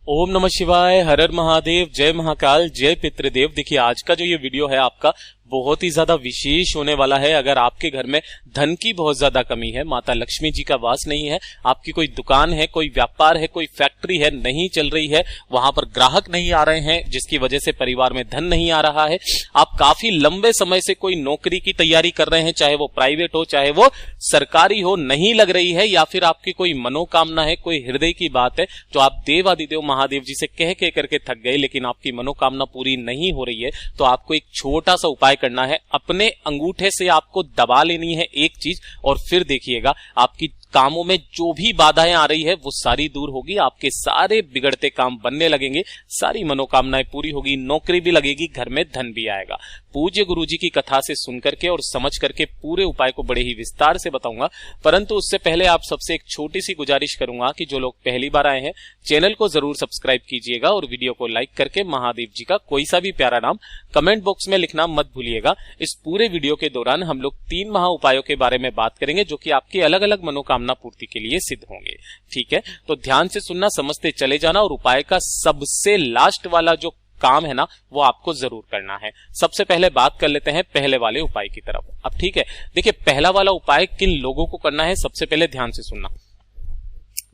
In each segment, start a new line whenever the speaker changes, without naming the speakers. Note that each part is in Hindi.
ओम नमः शिवाय, हर हर महादेव, जय महाकाल, जय पितृदेव। देखिए आज का जो ये वीडियो है आपका बहुत ही ज्यादा विशेष होने वाला है। अगर आपके घर में धन की बहुत ज्यादा कमी है, माता लक्ष्मी जी का वास नहीं है, आपकी कोई दुकान है, कोई व्यापार है, कोई फैक्ट्री है, नहीं चल रही है, वहां पर ग्राहक नहीं आ रहे हैं, जिसकी वजह से परिवार में धन नहीं आ रहा है, आप काफी लंबे समय से कोई नौकरी की तैयारी कर रहे हैं, चाहे वो प्राइवेट हो चाहे वो सरकारी हो, नहीं लग रही है, या फिर आपकी कोई मनोकामना है, कोई हृदय की बात है जो आप देवादिदेव महादेव जी से कह करके थक गए, लेकिन आपकी मनोकामना पूरी नहीं हो रही है, तो आपको एक छोटा सा उपाय करना है। अपने अंगूठे से आपको दबा लेनी है एक चीज, और फिर देखिएगा आपकी कामों में जो भी बाधाएं आ रही है वो सारी दूर होगी, आपके सारे बिगड़ते काम बनने लगेंगे, सारी मनोकामनाएं पूरी होगी, नौकरी भी लगेगी, घर में धन भी आएगा। पूज्य गुरुजी की कथा से सुन करके और समझ करके पूरे उपाय को बड़े ही विस्तार से बताऊंगा, परंतु उससे पहले आप सबसे एक छोटी सी गुजारिश करूंगा कि जो लोग पहली बार आए हैं चैनल को जरूर सब्सक्राइब कीजिएगा और वीडियो को लाइक करके महादेव जी का कोई सा भी प्यारा नाम कमेंट बॉक्स में लिखना मत भूलिएगा। इस पूरे वीडियो के दौरान हम लोग 3 महा उपायों के बारे में बात करेंगे जो कि आपकी अलग अलग मनोकामना पूर्ति के लिए सिद्ध होंगे। ठीक है, तो ध्यान से सुनना, समझते चले जाना, और उपाय का सबसे लास्ट वाला जो काम है ना वो आपको जरूर करना है। सबसे पहले बात कर लेते हैं पहले वाले उपाय की तरफ। अब ठीक है, देखिए पहला वाला उपाय किन लोगों को करना है, सबसे पहले ध्यान से सुनना।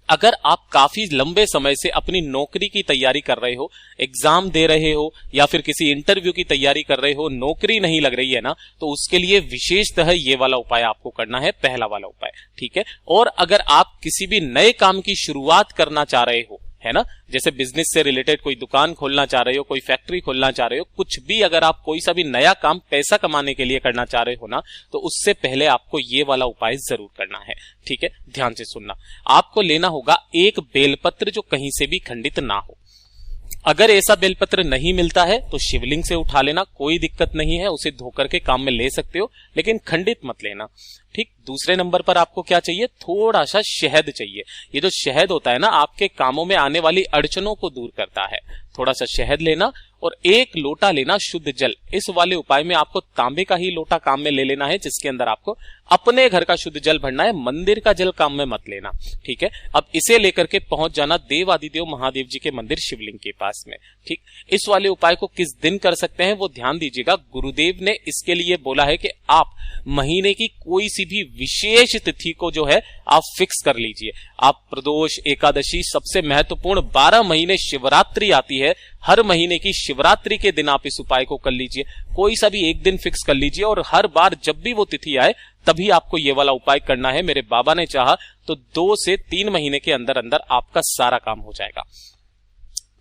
अगर आप काफी लंबे समय से अपनी नौकरी की तैयारी कर रहे हो, एग्जाम दे रहे हो या फिर किसी इंटरव्यू की तैयारी कर रहे हो, नौकरी नहीं लग रही है ना, तो उसके लिए विशेषतः ये वाला उपाय आपको करना है, पहला वाला उपाय। ठीक है, और अगर आप किसी भी नए काम की शुरुआत करना चाह रहे हो, है ना, जैसे बिजनेस से रिलेटेड कोई दुकान खोलना चाह रहे हो, कोई फैक्ट्री खोलना चाह रहे हो, कुछ भी अगर आप कोई सा भी नया काम पैसा कमाने के लिए करना चाह रहे हो ना, तो उससे पहले आपको ये वाला उपाय जरूर करना है। ठीक है, ध्यान से सुनना। आपको लेना होगा एक बेलपत्र जो कहीं से भी खंडित ना हो। अगर ऐसा बेलपत्र नहीं मिलता है तो शिवलिंग से उठा लेना, कोई दिक्कत नहीं है, उसे धोकर के काम में ले सकते हो, लेकिन खंडित मत लेना। ठीक, दूसरे नंबर पर आपको क्या चाहिए, थोड़ा सा शहद चाहिए। ये जो शहद होता है ना, आपके कामों में आने वाली अड़चनों को दूर करता है। थोड़ा सा शहद लेना और 1 लोटा लेना शुद्ध जल। इस वाले उपाय में आपको तांबे का ही लोटा काम में ले लेना है, जिसके अंदर आपको अपने घर का शुद्ध जल भरना है, मंदिर का जल काम में मत लेना। ठीक है, अब इसे लेकर के पहुंच जाना देवादिदेव महादेव जी के मंदिर शिवलिंग के पास में। ठीक, इस वाले उपाय को किस दिन कर सकते हैं वो ध्यान दीजिएगा। गुरुदेव ने इसके लिए बोला है कि आप महीने की कोई सी भी विशेष तिथि को जो है आप फिक्स कर लीजिए। आप प्रदोष, एकादशी, सबसे महत्वपूर्ण 12 महीने शिवरात्रि आती है, हर महीने की शिवरात्रि के दिन आप इस उपाय को कर लीजिए। कोई सा भी एक दिन फिक्स कर लीजिए और हर बार जब भी वो तिथि आए तभी आपको ये वाला उपाय करना है। मेरे बाबा ने चाहा तो 2 से 3 महीने के अंदर अंदर आपका सारा काम हो जाएगा।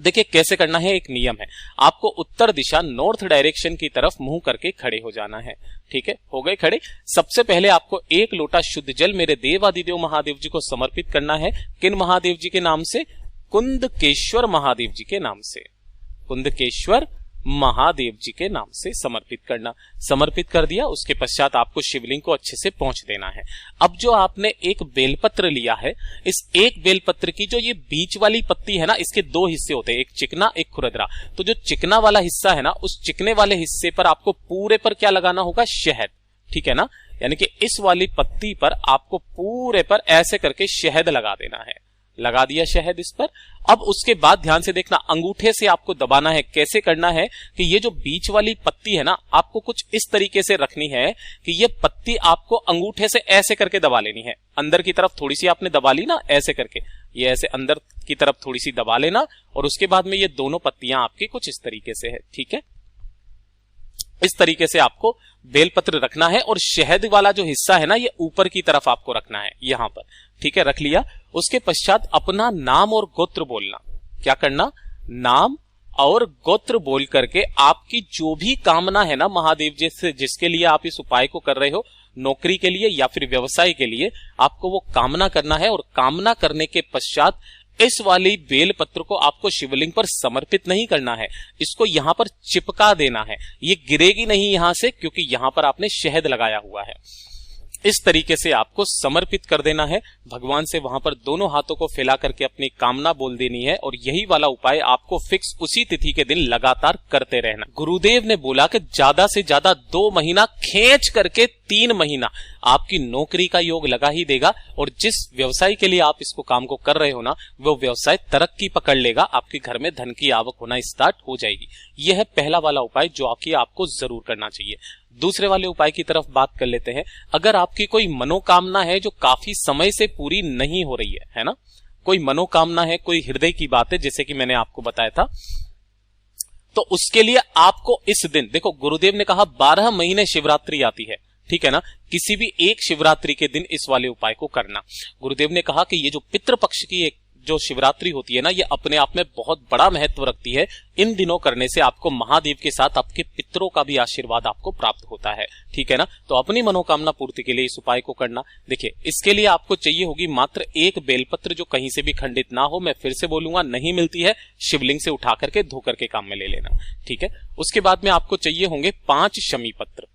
देखिए कैसे करना है, एक नियम है। आपको उत्तर दिशा, नॉर्थ डायरेक्शन की तरफ मुंह करके खड़े हो जाना है। ठीक है, हो गए खड़े। सबसे पहले आपको 1 लोटा शुद्ध जल मेरे देवादिदेव महादेव जी को समर्पित करना है। किन महादेव जी के नाम से? कुंदकेश्वर महादेव जी के नाम से। कुंदकेश्वर महादेव जी के नाम से समर्पित करना। समर्पित कर दिया, उसके पश्चात आपको शिवलिंग को अच्छे से पहुंच देना है। अब जो आपने एक बेलपत्र लिया है, इस एक बेलपत्र की जो ये बीच वाली पत्ती है ना, इसके 2 हिस्से होते हैं, एक चिकना एक खुरदरा। तो जो चिकना वाला हिस्सा है ना, उस चिकने वाले हिस्से पर आपको पूरे पर क्या लगाना होगा, शहद। ठीक है ना, यानी कि इस वाली पत्ती पर आपको पूरे पर ऐसे करके शहद लगा देना है। लगा दिया शहद इस पर। अब उसके बाद ध्यान से देखना, अंगूठे से आपको दबाना है। कैसे करना है कि ये जो बीच वाली पत्ती है ना, आपको कुछ इस तरीके से रखनी है कि ये पत्ती आपको अंगूठे से ऐसे करके दबा लेनी है। अंदर की तरफ थोड़ी सी आपने दबा ली ना, ऐसे करके, ये ऐसे अंदर की तरफ थोड़ी सी दबा लेना, और उसके बाद में ये दोनों पत्तियां आपकी कुछ इस तरीके से है। ठीक है, इस तरीके से आपको बेलपत्र रखना है, और शहद वाला जो हिस्सा है ना, ये ऊपर की तरफ आपको रखना है, यहां पर। ठीक है, रख लिया। उसके पश्चात अपना नाम और गोत्र बोलना। क्या करना, नाम और गोत्र बोल करके आपकी जो भी कामना है ना महादेव जी से, जिसके लिए आप इस उपाय को कर रहे हो, नौकरी के लिए या फिर व्यवसाय के लिए, आपको वो कामना करना है। और कामना करने के पश्चात इस वाली बेल पत्र को आपको शिवलिंग पर समर्पित नहीं करना है, इसको यहां पर चिपका देना है। ये गिरेगी नहीं यहां से, क्योंकि यहां पर आपने शहद लगाया हुआ है। इस तरीके से आपको समर्पित कर देना है भगवान से। वहां पर दोनों हाथों को फैला करके अपनी कामना बोल देनी है, और यही वाला उपाय आपको फिक्स उसी तिथि के दिन लगातार करते रहना। गुरुदेव ने बोला कि ज्यादा से ज्यादा 2 महीना खींच करके 3 महीना आपकी नौकरी का योग लगा ही देगा, और जिस व्यवसाय के लिए आप इसको काम को कर रहे हो ना, वो व्यवसाय तरक्की पकड़ लेगा, आपके घर में धन की आवक होना स्टार्ट हो जाएगी। यह है पहला वाला उपाय जो आपको जरूर करना चाहिए। दूसरे वाले उपाय की तरफ बात कर लेते हैं। अगर आपकी कोई मनोकामना है जो काफी समय से पूरी नहीं हो रही है ना, कोई मनोकामना है, कोई हृदय की बात है, जैसे कि मैंने आपको बताया था, तो उसके लिए आपको इस दिन, देखो गुरुदेव ने कहा 12 महीने शिवरात्रि आती है, ठीक है ना, किसी भी एक शिवरात्रि के दिन इस वाले उपाय को करना। गुरुदेव ने कहा कि ये जो पितृपक्ष की एक जो शिवरात्रि होती है ना, ये अपने आप में बहुत बड़ा महत्व रखती है। इन दिनों करने से आपको महादेव के साथ आपके पितरों का भी आशीर्वाद आपको प्राप्त होता है, ठीक है ना। तो अपनी मनोकामना पूर्ति के लिए इस उपाय को करना। देखिए, इसके लिए आपको चाहिए होगी मात्र एक बेलपत्र जो कहीं से भी खंडित ना हो। मैं फिर से बोलूंगा, नहीं मिलती है, शिवलिंग से उठा करके धो करके काम में ले लेना, ठीक है। उसके बाद में आपको चाहिए होंगे 5 शमी पत्र,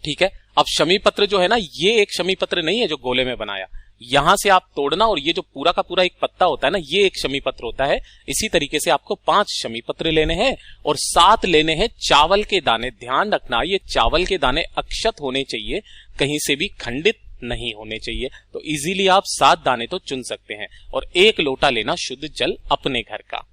ठीक है। अब शमी पत्र जो है ना, ये एक शमी पत्र नहीं है जो गोले में बनाया, यहां से आप तोड़ना, और ये जो पूरा का पूरा एक पत्ता होता है ना, ये एक शमी पत्र होता है। इसी तरीके से आपको 5 शमी पत्र लेने हैं, और 7 लेने हैं चावल के दाने। ध्यान रखना, ये चावल के दाने अक्षत होने चाहिए, कहीं से भी खंडित नहीं होने चाहिए। तो इजीली आप 7 दाने तो चुन सकते हैं, और 1 लोटा लेना शुद्ध जल अपने घर का,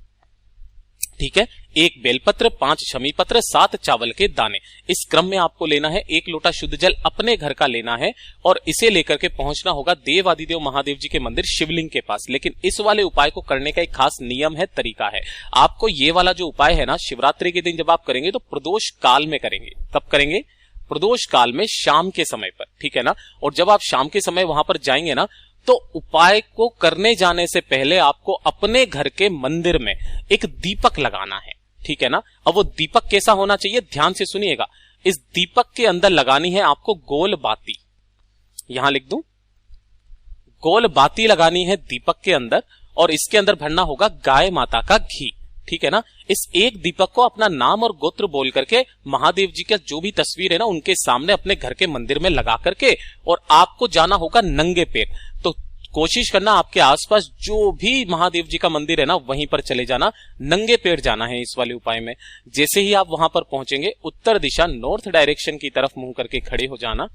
ठीक है। 1 बेलपत्र, 5 शमी पत्र, 7 चावल के दाने, इस क्रम में आपको लेना है। 1 लोटा शुद्ध जल अपने घर का लेना है, और इसे लेकर के पहुंचना होगा देवादिदेव महादेव जी के मंदिर शिवलिंग के पास। लेकिन इस वाले उपाय को करने का एक खास नियम है, तरीका है। आपको ये वाला जो उपाय है ना, शिवरात्रि के दिन जब आप करेंगे तो प्रदोष काल में करेंगे। कब करेंगे? प्रदोष काल में, शाम के समय पर, ठीक है ना। और जब आप शाम के समय वहां पर जाएंगे ना, तो उपाय को करने जाने से पहले आपको अपने घर के मंदिर में एक दीपक लगाना है, ठीक है ना। अब वो दीपक कैसा होना चाहिए, ध्यान से सुनिएगा। इस दीपक के अंदर लगानी है आपको गोल बाती, यहां लिख दूं, गोल बाती लगानी है दीपक के अंदर, और इसके अंदर भरना होगा गाय माता का घी, ठीक है ना। इस एक दीपक को अपना नाम और गोत्र बोल करके महादेव जी का जो भी तस्वीर है ना, उनके सामने अपने घर के मंदिर में लगा करके, और आपको जाना होगा नंगे पैर। तो कोशिश करना आपके आसपास जो भी महादेव जी का मंदिर है ना, वहीं पर चले जाना, नंगे पैर जाना है इस वाले उपाय में। जैसे ही आप वहां पर पहुंचेंगे, उत्तर दिशा नॉर्थ डायरेक्शन की तरफ मुंह करके खड़े हो जाना।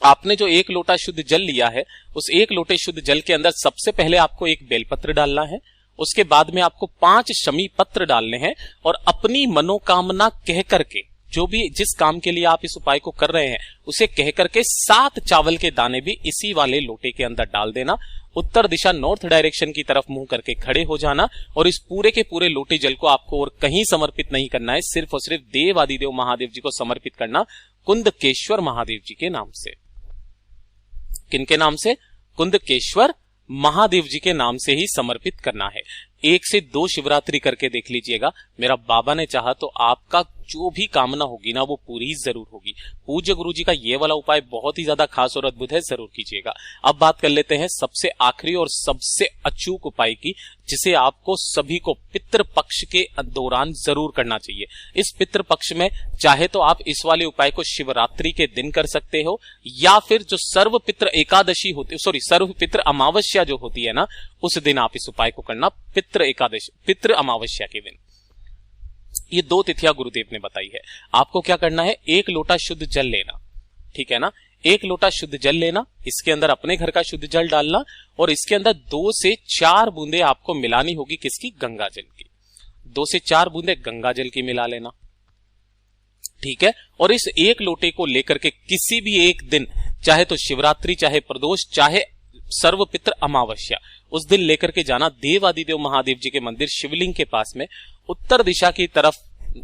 आपने जो 1 लोटा शुद्ध जल लिया है, उस 1 लोटे शुद्ध जल के अंदर सबसे पहले आपको 1 बेलपत्र डालना है। उसके बाद में आपको 5 शमी पत्र डालने हैं, और अपनी मनोकामना कह करके, जो भी जिस काम के लिए आप इस उपाय को कर रहे हैं उसे कह करके 7 चावल के दाने भी इसी वाले लोटे के अंदर डाल देना। उत्तर दिशा नॉर्थ डायरेक्शन की तरफ मुंह करके खड़े हो जाना, और इस पूरे के पूरे लोटे जल को आपको और कहीं समर्पित नहीं करना है, सिर्फ और सिर्फ देव आदिदेव महादेव जी को समर्पित करना, कुंदकेश्वर महादेव जी के नाम से। किनके नाम से? कुंदकेश्वर महादेव जी के नाम से ही समर्पित करना है। 1 से 2 शिवरात्रि करके देख लीजिएगा। मेरा बाबा ने चाहा तो आपका जो भी कामना होगी ना, वो पूरी जरूर होगी। पूज्य गुरु जी का ये वाला उपाय बहुत ही ज्यादा खास और अद्भुत है, जरूर कीजिएगा। अब बात कर लेते हैं सबसे आखिरी और सबसे अचूक उपाय की, जिसे आपको सभी को पितृ पक्ष के दौरान जरूर करना चाहिए। इस पितृ पक्ष में चाहे तो आप इस वाले उपाय को शिवरात्रि के दिन कर सकते हो, या फिर जो सर्व पितृ एकादशी होती, सर्व पितृ अमावस्या जो होती है ना, उस दिन आप इस उपाय को करना, पितृ एकादशी, पितृ अमावस्या के दिन। ये 2 तिथियां गुरुदेव ने बताई है। आपको क्या करना है, 1 लोटा शुद्ध जल लेना, ठीक है ना। 1 लोटा शुद्ध जल लेना, इसके अंदर अपने घर का शुद्ध जल डालना, और इसके अंदर 2 से 4 बूंदे आपको मिलानी होगी, किसकी? गंगा जल की। 2 से 4 बूंदे गंगा जल की मिला लेना, ठीक है। और इस 1 लोटे को लेकर के किसी भी एक दिन, चाहे तो शिवरात्रि, चाहे प्रदोष, चाहे सर्वपितृ अमावस्या, उस दिन लेकर के जाना देवादिदेव महादेव जी के मंदिर शिवलिंग के पास में, उत्तर दिशा की तरफ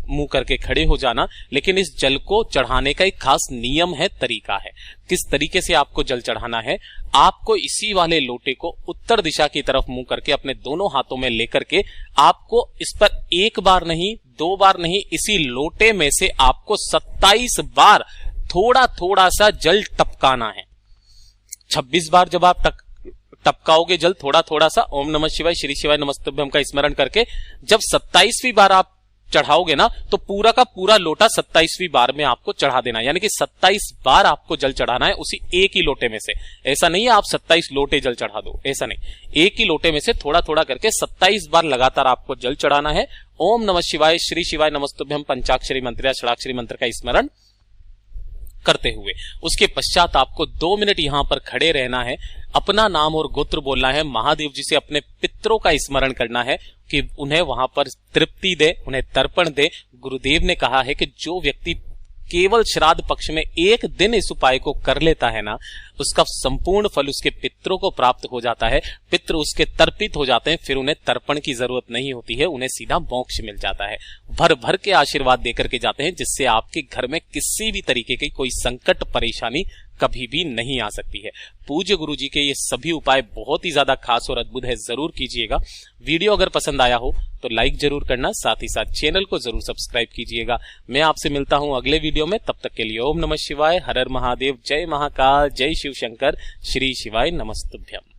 मुंह करके खड़े हो जाना। लेकिन इस जल को चढ़ाने का एक खास नियम है, तरीका है। किस तरीके से आपको जल चढ़ाना है, आपको इसी वाले लोटे को उत्तर दिशा की तरफ मुंह करके अपने दोनों हाथों में लेकर के, आपको इस पर 1 बार नहीं, 2 बार नहीं, इसी लोटे में से आपको 27 बार थोड़ा थोड़ा सा जल टपकाना है। 26 बार जब आप टपकाओगे जल थोड़ा थोड़ा सा, ओम नमः शिवाय, श्री शिवाय नमस्तुभ्यम का स्मरण करके, जब 27वीं बार आप चढ़ाओगे ना, तो पूरा का पूरा लोटा 27वीं बार में आपको चढ़ा देना। यानी कि 27 बार आपको जल चढ़ाना है उसी एक ही लोटे में से। ऐसा नहीं है आप 27 लोटे जल चढ़ा दो, ऐसा नहीं। एक ही लोटे में से थोड़ा थोड़ा करके 27 बार लगातार आपको जल चढ़ाना है। ओम नमः शिवाय, श्री शिवाय नमस्तुभ्यम पंचाक्षरी मंत्र या षडाक्षरी मंत्र का स्मरण करते हुए उसके पश्चात आपको 2 मिनट यहाँ पर खड़े रहना है, अपना नाम और गोत्र बोलना है, महादेव जी से अपने पितरों का स्मरण करना है कि उन्हें वहां पर तृप्ति दे, उन्हें तर्पण दे। गुरुदेव ने कहा है कि जो व्यक्ति केवल श्राद्ध पक्ष में एक दिन इस उपाय को कर लेता है ना, उसका संपूर्ण फल उसके पितरों को प्राप्त हो जाता है, पितृ उसके तर्पित हो जाते हैं, फिर उन्हें तर्पण की जरूरत नहीं होती है, उन्हें सीधा मोक्ष मिल जाता है। भर भर के आशीर्वाद देकर के जाते हैं, जिससे आपके घर में किसी भी तरीके की कोई संकट परेशानी कभी भी नहीं आ सकती है। पूज्य गुरु जी के ये सभी उपाय बहुत ही ज्यादा खास और अद्भुत है, जरूर कीजिएगा। वीडियो अगर पसंद आया हो तो लाइक जरूर करना, साथ ही साथ चैनल को जरूर सब्सक्राइब कीजिएगा। मैं आपसे मिलता हूं अगले वीडियो में, तब तक के लिए ओम नमः शिवाय, हर हर महादेव, जय महाकाल, जय शिव शंकर, श्री शिवाय नमस्तुभ्यम।